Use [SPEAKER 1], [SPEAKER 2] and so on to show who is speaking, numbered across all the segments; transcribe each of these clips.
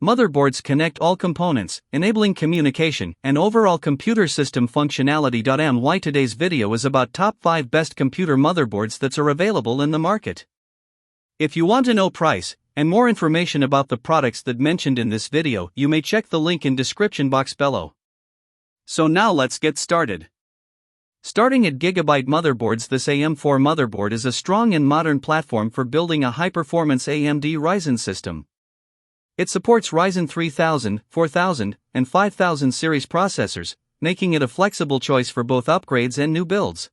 [SPEAKER 1] Motherboards connect all components, enabling communication and overall computer system functionality. My today's video is about top 5 best computer motherboards that are available in the market. If you want to know price and more information about the products that mentioned in this video, you may check the link in description box below. So now let's get started. Starting at Gigabyte Motherboards, this AM4 motherboard is a strong and modern platform for building a high-performance AMD Ryzen system. It supports Ryzen 3000, 4000, and 5000 series processors, making it a flexible choice for both upgrades and new builds.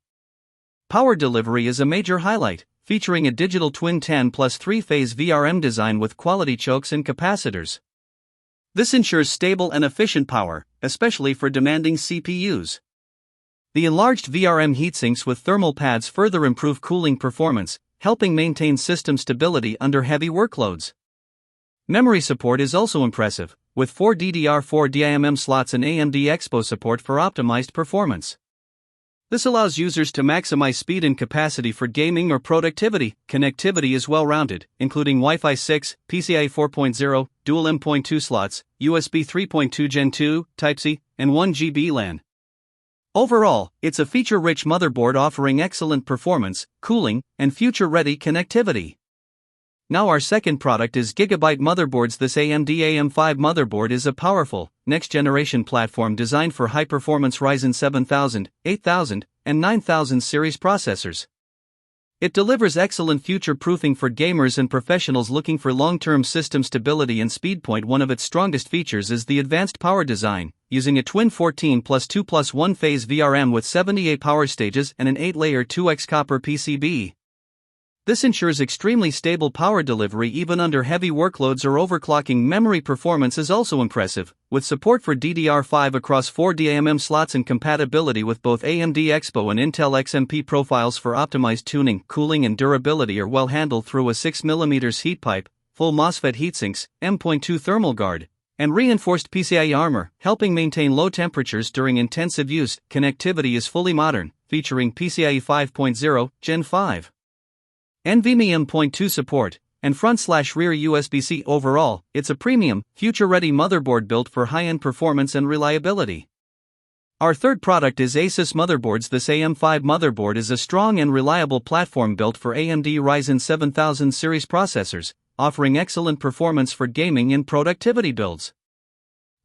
[SPEAKER 1] Power delivery is a major highlight, featuring a digital twin 10 plus 3-phase VRM design with quality chokes and capacitors. This ensures stable and efficient power, especially for demanding CPUs. The enlarged VRM heatsinks with thermal pads further improve cooling performance, helping maintain system stability under heavy workloads. Memory support is also impressive, with 4 DDR4 DIMM slots and AMD Expo support for optimized performance. This allows users to maximize speed and capacity for gaming or productivity. Connectivity is well-rounded, including Wi-Fi 6, PCIe 4.0, dual M.2 slots, USB 3.2 Gen 2, Type-C, and 1 GB LAN. Overall, it's a feature-rich motherboard offering excellent performance, cooling, and future-ready connectivity. Now our second product is Gigabyte Motherboards. This AMD AM5 motherboard is a powerful, next-generation platform designed for high-performance Ryzen 7000, 8000, and 9000 series processors. It delivers excellent future-proofing for gamers and professionals looking for long-term system stability and speed. One of its strongest features is the advanced power design, using a twin 14 plus 2 plus 1 phase VRM with 78 power stages and an 8-layer 2x copper PCB. This ensures extremely stable power delivery even under heavy workloads or overclocking. Memory performance is also impressive, with support for DDR5 across 4 DIMM slots and compatibility with both AMD Expo and Intel XMP profiles for optimized tuning. Cooling and durability are well handled through a 6mm heat pipe, full MOSFET heatsinks, M.2 thermal guard, and reinforced PCIe armor, helping maintain low temperatures during intensive use. Connectivity is fully modern, featuring PCIe 5.0, Gen 5. NVMe M.2 support, and front/rear USB-C. Overall, it's a premium, future-ready motherboard built for high-end performance and reliability. Our third product is ASUS Motherboards. This AM5 motherboard is a strong and reliable platform built for AMD Ryzen 7000 series processors, offering excellent performance for gaming and productivity builds.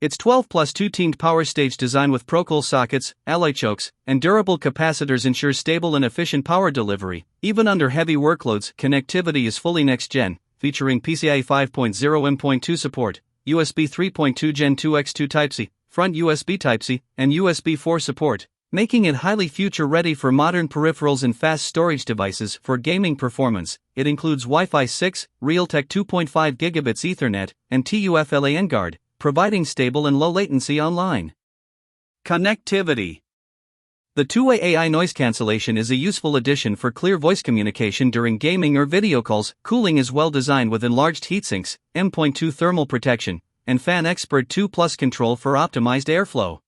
[SPEAKER 1] Its 12 plus 2 tined power stage design with Procool sockets, alloy chokes, and durable capacitors ensures stable and efficient power delivery, even under heavy workloads. Connectivity is fully next-gen, featuring PCIe 5.0 M.2 support, USB 3.2 Gen 2x2 Type-C, front USB Type-C, and USB 4 support, making it highly future-ready for modern peripherals and fast storage devices. For gaming performance, it includes Wi-Fi 6, Realtek 2.5 gigabits Ethernet, and TUF LAN guard, providing stable and low latency online. Connectivity. The two-way AI noise cancellation is a useful addition for clear voice communication during gaming or video calls. Cooling is well designed with enlarged heatsinks, M.2 thermal protection, and Fan Expert 2 Plus control for optimized airflow.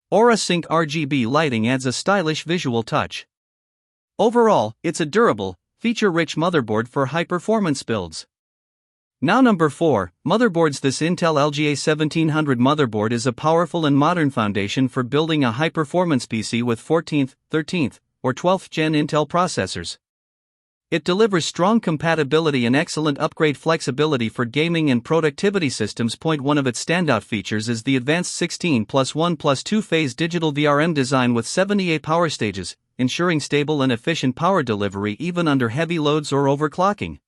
[SPEAKER 1] Aura Sync RGB lighting adds a stylish visual touch. Overall, it's a durable, feature-rich motherboard for high-performance builds. Now number 4, motherboards. This Intel LGA 1700 motherboard is a powerful and modern foundation for building a high-performance PC with 14th, 13th, or 12th gen Intel processors. It delivers strong compatibility and excellent upgrade flexibility for gaming and productivity systems. One of its standout features is the advanced 16 plus 1 plus 2 phase digital VRM design with 78 power stages, ensuring stable and efficient power delivery even under heavy loads or overclocking.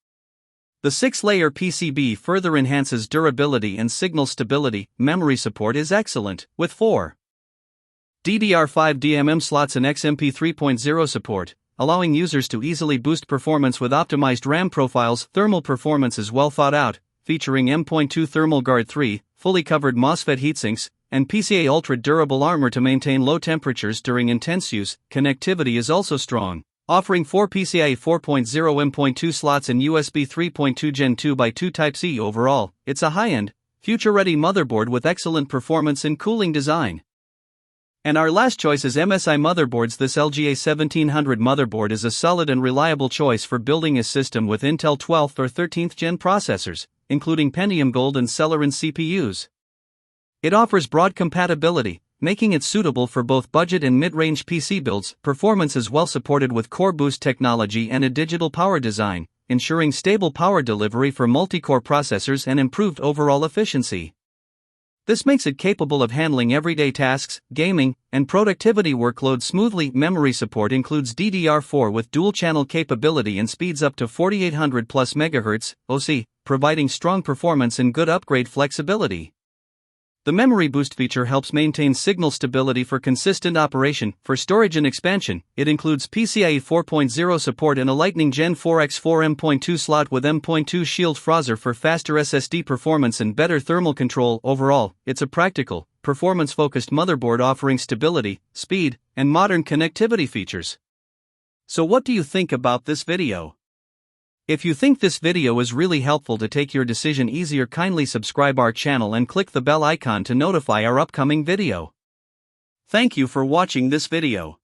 [SPEAKER 1] The 6-layer PCB further enhances durability and signal stability. Memory support is excellent, with 4 DDR5 DIMM slots and XMP 3.0 support, allowing users to easily boost performance with optimized RAM profiles. Thermal performance is well thought out, featuring M.2 Thermal Guard 3, fully covered MOSFET heatsinks, and PCA Ultra durable armor to maintain low temperatures during intense use. Connectivity is also strong, offering 4 PCIe 4.0 M.2 slots and USB 3.2 Gen 2x2 Type-C. Overall, it's a high-end, future-ready motherboard with excellent performance and cooling design. And our last choice is MSI Motherboards. This LGA 1700 motherboard is a solid and reliable choice for building a system with Intel 12th or 13th gen processors, including Pentium Gold and Celeron CPUs. It offers broad compatibility, making it suitable for both budget and mid-range PC builds. Performance is well supported with Core Boost technology and a digital power design, ensuring stable power delivery for multi-core processors and improved overall efficiency. This makes it capable of handling everyday tasks, gaming, and productivity workloads smoothly. Memory support includes DDR4 with dual-channel capability and speeds up to 4800 plus MHz (OC), providing strong performance and good upgrade flexibility. The Memory Boost feature helps maintain signal stability for consistent operation. For storage and expansion, it includes PCIe 4.0 support and a Lightning Gen 4x4 M.2 slot with M.2 Shield Frozzer for faster SSD performance and better thermal control. Overall, it's a practical, performance-focused motherboard offering stability, speed, and modern connectivity features. So what do you think about this video? If you think this video is really helpful to take your decision easier, kindly subscribe our channel and click the bell icon to notify our upcoming video. Thank you for watching this video.